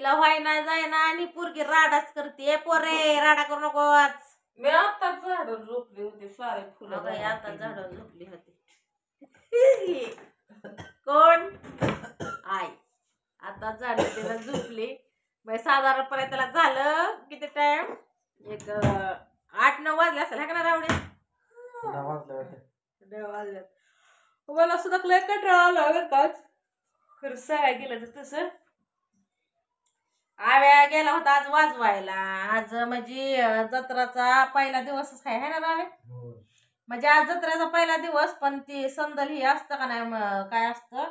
तिला व्हाय नाही जाय ना आणि पोरगी राडाच करते पोरे राडा करू नकोच. मी आता झाडून झोपली होती सारे फुलं आता झाडून झोपली होती. कोण आई आता झाडून तिला झोपली. मग साधारणपणे त्याला झालं किती टाइम एक 8-9 वाजले असेल हा का ना रावडे. 9 वाजले. मला सुद्धा लय कंटाळा आला बरं काच खरं सगळ्या गेलं तर तसं. आव्या गेला होता आज वाजवायला. आज म्हणजे जत्राचा पहिला दिवसच आहे ना रावे. म्हणजे आज जत्रेचा पहिला दिवस पण ती संदल ही असतं का नाही काय असतं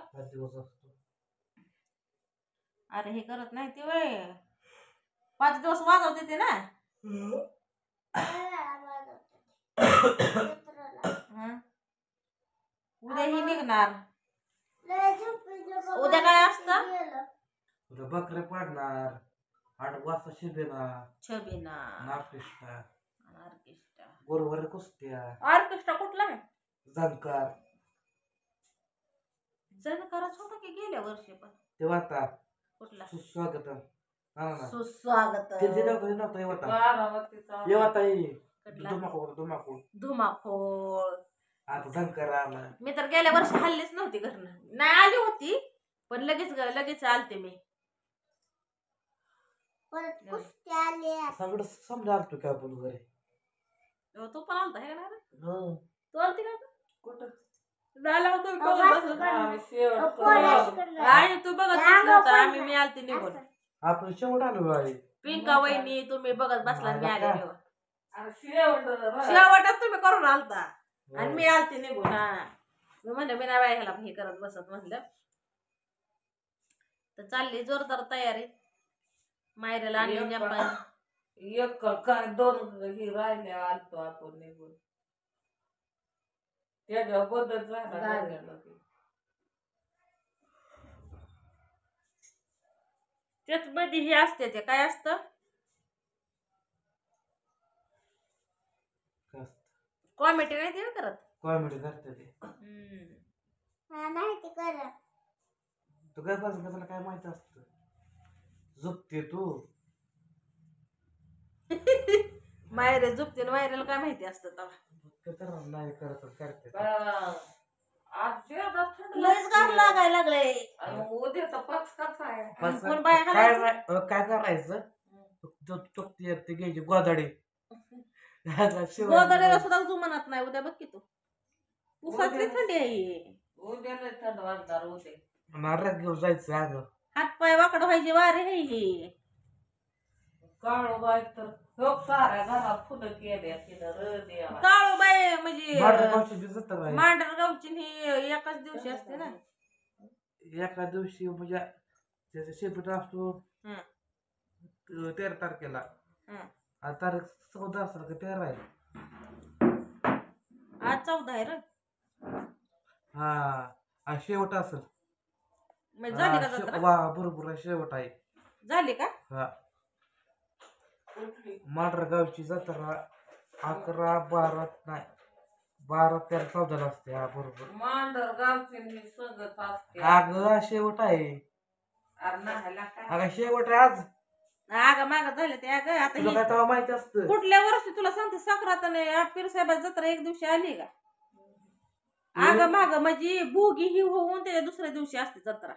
अरे हे करत नाही ती वय 5 दिवस वाजवते ते ना. उद्या ही निघणार. उद्या काय असतं उद्या बकरे पाडणार 8 वाजता छबिना ऑर्केस्ट्रा ऑर्केस्ट्रा बरोबर कुस्त्या ऑर्केस्ट्रा कुठला आहे झंकार जनकारच होता की गेल्या वर्षी पण तेव्हा आता कुठला सुस्वागतम सुस्वागत धुमाकूळ. आता झंकार आला. मी तर गेल्या वर्षी हल्लीच नव्हती घरनं नाही आली होती पण लगेच आलते मी. सगळं समजा आलतो काय आपण घरी. तू पण आलता हे ना हो तू आलती का कुठं झाला होता आणि तू बघत बसला आम्ही मी आलते निघून. आपण शेवट आलो आहे पिंका वहिनी तुम्ही बघत बसला मी आले निघून. शेवटात तुम्ही करून आलता आणि मी आलते निघून. हा मी म्हणलं मी नाही ह्याला हे करत बसत म्हणलं. तर चालली जोरदार तयारी मायरेला आणि एक काय 2 ही राहिल्या आलतो आपण निघून त्याच्या बदल झाला. त्याच मध्ये हे असते ते काय असतं कॉमेडी नाही ते करत कॉमेडी करते ते माहिती कर तू काय पाहिजे त्याला काय माहिती असत झोपते तू मायरे झोपते मायरेला काय माहिती असतं तेव्हा नाही करत करते लयच गार लागायला लागले. उद्याचा पाच कसा आहे काय करायचं चुकती घ्यायची गोदाडी गोदाडीला सुद्धा जुमानत नाही. उद्या बघ की तू उसातली थंडी आहे. उद्या लय थंड वाजणार उद्या नारळ घेऊन जायचं अगं हातपाय वाकड व्हायची वारे आहे ही काळूबाई तर साऱ्या घरात फुलं केल्या तिथं काळूबाई म्हणजे मांडरगावची ही एकाच दिवशी असते ना. एका दिवशी म्हणजे त्याचा शेपट असतो 13 तारखेला. आज तारीख 14 असेल का 13 आहे. आज 14 आहे रे. हा शेवट असेल झाली का जत्रा बरोबर शेवट आहे झाली का. हा मांडरगावची जत्रा 11, 12 नाही 12, 13, 14 असते. हा बरोबर मांडरगावची सगळं असते. अगं शेवट आहे अगं शेवट आहे आज. अगं माग झाले ते अगं आता तुला काय तेव्हा माहिती असतं कुठल्या वर्षी तुला सांगते साखरात पीरसाहेबाची जत्रा एक दिवशी आली का. अगं माग म्हणजे भोगी ही होऊन त्याच्या दुसऱ्या दिवशी असते जत्रा.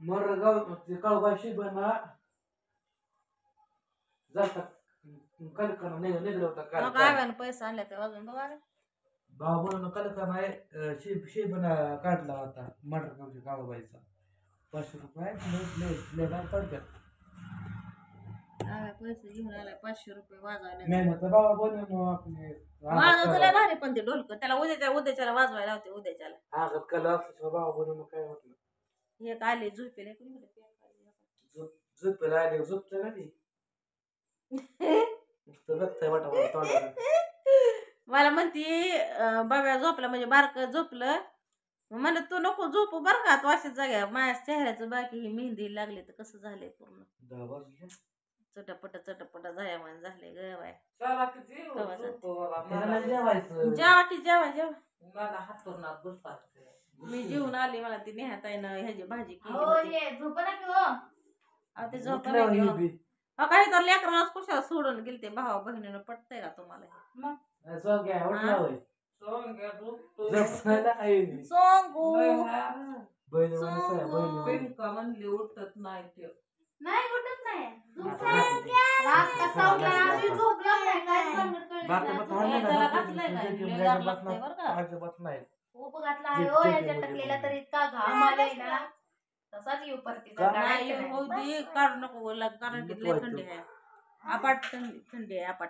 मरगाव काळूबाई शिबाना जातात कलकना निघलं होता पैसा आणला ते अजून बघा भाऊ बोलून कलकना आहे शिबना काढला होता मरगावच्या काळूबाईचा 500 रुपये पडतात. पैसे घेऊन आलाय 500 रुपये वाजवले मेहनत बाबा बोलून आपले वाजवलं भारी पण ते ढोलक त्याला उद्याच्याला वाजवायला होते उद्याच्याला आगत कला बाबा बोलून काय म्हटलं एक आले झोपेले झोपेला आले झोपतं ना ती मला म्हणती बाबा झोपला म्हणजे बारक झोपलं म्हणलं तू नको झोपू बरं का तू अशाच जाग्या माझ्या चेहऱ्याचं बाकी ही मेहंदी लागली तर कसं झालंय पूर्ण चटपट झाल्या म्हण झाले ग बाय. जेवा की जेवा मी जेवून आली. मला ती नेहाताईनं ह्याची भाजी केली. ते झोपा उठल्यावर ही बी काही तर लेकरालाच कुशाला सोडून गेलते भावा बहिणीनं पटतंय का तुम्हाला हे? मग सोंग्या उठला होय सोंग्या झोपतोय. झोपायला आहे मी. सोंगू बहिणी म्हणून सांगा, बहिणी म्हणून. पिंका म्हणली उठत नाही ते. नाही उठत नाही त्याला घातलंय काय? लय गार लागतंय बरं का. अजिबात नाही खूप घातला आहे हो याच्या टकलेला तर इतका घाम आलाय ना तसाच येऊ परतीचा नाही होऊ दे काढू नको कारण की लय थंडी आहे अपाट थंडी आहे अपाट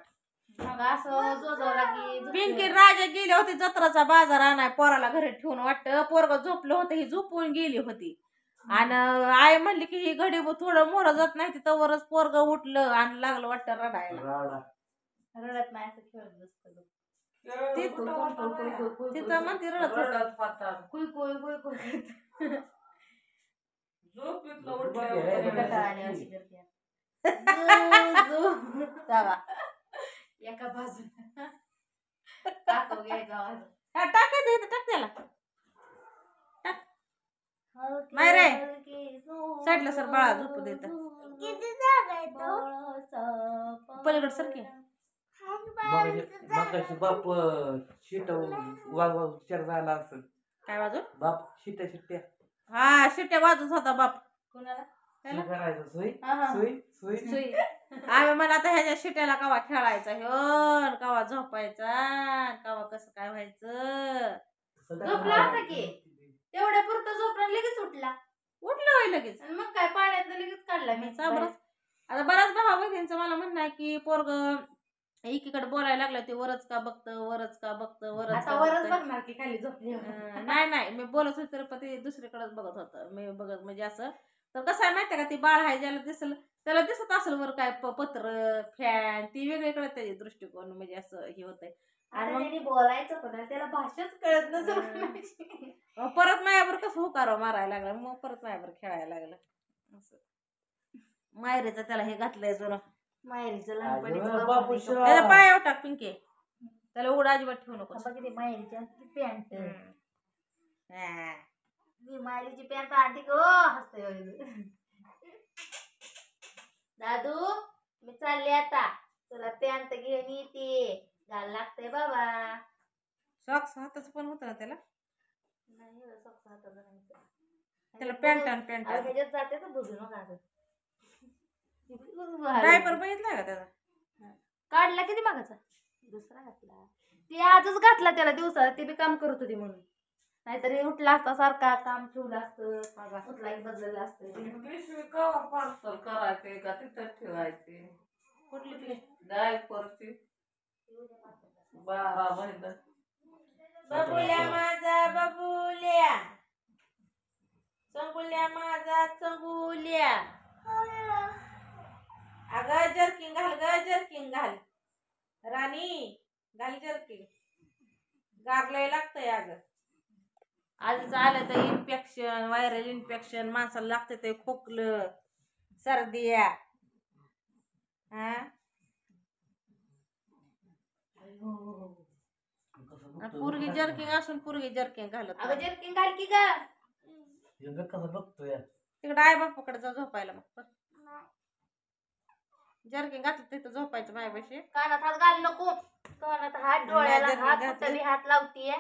मग असं जोजवला की पिंकी राजा गेले होते जत्राचा बाजार आणाय पोराला घरी ठेवून वाटतं पोरग झोपलं होतं ही झोपून गेली होती आणि आई म्हणली की ही घडी थोडं मोर जात नाही तवरच पोरग उठलं आणि लागलं वाटतं रडायला राडा रडत नाही असं खेळत बसतो तिथं म्हणते रडत होतं. रडत पाताळ. कुई कुई कुई कुई झोपेतलं बघ उठल्यावर हे, रडायला. कंटाळा आले अशी करते जावा. एका बाजूला टाकव घ्यायचा आवाज हा, टाकायचं इथं टाक त्याला नाही रे. साईडला सर बाळा झोपू देत पलीकडे सर की मगाशी बाप शिट वाग विचार झाला असेल काय वाजू बाप शिट्या शिट्ट्या हा शिट्ट्या वाजत होता बाप कोणाला काय करायचं सोयी हा, हा. सोयी सोयी सुई. आम्ही मला आता ह्याच्या शिट्याला कवा खेळायचा ह्यो कवा झोपायचा कवा कसं काय व्हायचं झोपला होता की तेवढ्या पुरतं झोपला लगेच उठला उठलं होय लगेच आणि मग काय पाण्यात लगेच काढला मी बरंच आता बऱ्याच भावा बहिणींचं मला म्हणणं आहे की पोरग एकीकडे बोलायला लागलं ते वरच का बघतं वरच का बघतं वरच आता का वरच बघतं. बघणार की खाली झोपली नाही मी बोलत होते तर पण ते दुसरीकडेच बघत होतं मी बघत म्हणजे असं तर कसं आहे माहितीये का ती बाळ आहे ज्याला दिसल त्याला दिसत असेल वर काय पत्र फॅन ती वेगळीकडे त्याचे दृष्टिकोन म्हणजे असं हे होतंय आणि मग आणि बोलायचं पण त्याला भाषाच कळत नसेल मग परत मायावर कसं हुकारो मारायला लागला मग परत मायावर खेळायला लागलं असं मायरीचं त्याला हे घातलंय जुनं माहेरीचं अगं, लहानपणीचं बापूशा. बापू त्याच्या पायावर टाक पिंके त्याला उघडा अजिबात ठेवू नको किती माहेरीची पॅन्ट मी माहेरीची पॅन्ट आठी गो हसते दादू मी चालले आता तुला पॅन्ट घेऊन येते घाल लागतंय बाबा सॉक्स हाताचं पण होतं ना त्याला नाही हो, सॉक्स हाताचं नाही. त्याला पॅन्ट आणि पॅन्ट अरे ह्याच्यात जाते तर बुजू नका गं. डायपर बघितला का त्याचा काढला किती मागाचा दुसरा घातला ती आजच घातला त्याला दिवसात ती बी काम करत होती म्हणून नाहीतरी उठला असता सारखा काम ठेवलं असतं उठला की बदललं असतं पिशवी कवा पार्सल करायचे का तिथं ठेवायचे कुठली पिशवी? डायपरची 12 महिने बबुल्या माझा बबुल्या चंगुल्या माझा चंगुल्या अगं जर्किंग घाल ग जर्किंग घाल राणी घाल जर्किंग गारलंय लागतंय अगं आजच आलं तर इन्फेक्शन व्हायरल इन्फेक्शन माणसाला लागतं ते खोकलं सर्दी हा पोरगी जर्किंग असून पोरगी जर्किंग घालत अगं जर्किंग घाल की ग हे कसं बघतोय तिकडे आई बापाकडे जा झोपायला मग जर्किंग घातलं तिथं झोपायचं माझ्यापाशी कानात हात घाल नको कानात हात डोळ्याला जर्किंग हात घातलं. कुठं बी हात लावतीये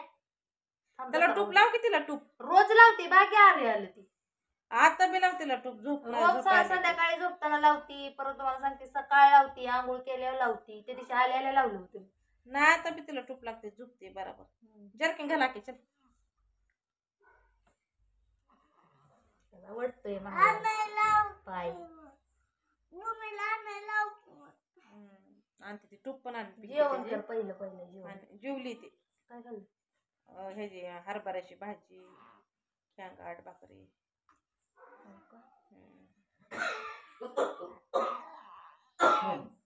त्याला टूप लाव की तिला टूप रोज लावते बाकी आरे आलं ती आता बी लाव तिला टूप झोप रोज संध्याकाळी झोपताना लावती परत तुम्हाला सांगते सकाळ लावती आंघोळ केल्यावर लावती त्या दिवशी आल्याला लावलं होतं नाही आता बी तिला टूप लागते झोपते बरोबर जर्किंग घाला की चल त्याला वाटतंय पाय आणते ती टूप पण आणते जेवण कर पहिलं पहिलं जेवण जेवली ती काय खाल्लं ह्याची हरभऱ्याची भाजी शेंगाट भाकरी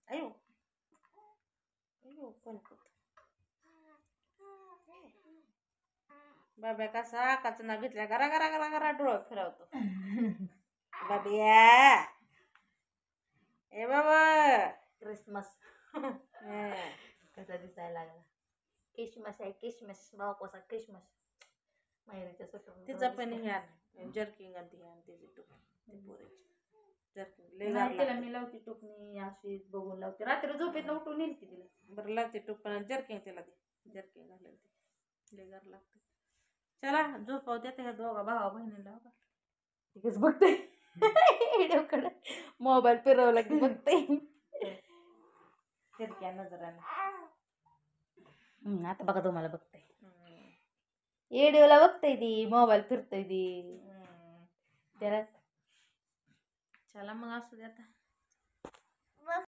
अयो अयो कणकूत बाब्या कसा कचना घेतल्या गरा गरा गरा गरा डोळं फिरवतो बाबिया ए बाबा क्रिसमस कसा दिसायला लागला किशमस आहे किशमस बाबा कसा किशमस माहेरीच्या सुटून तिचा पण हे आण जर्किंग आणि ती आण तिची टूप ती पोरीची जर्किंग लय गार नाही तिला लागते. मी लावते टोपणी अशी बघून लावते रात्री झोपेत उठून येईल की तिला. बरं लावते टोपण जर्किंग तिला दे जर्किंग घालेल ते लय गार लागते. चला झोपाव देते ह्या दोघा भावा बहिणीला हो का? तिकच बघते व्हिडिओकडे मोबाईल फिरवला की बघते. तिरक्या नजराने. आता बघा तुम्हाला बघते व्हिडिओला बघते ती मोबाईल फिरतोय ती त्याला. चला मग असू दे आता.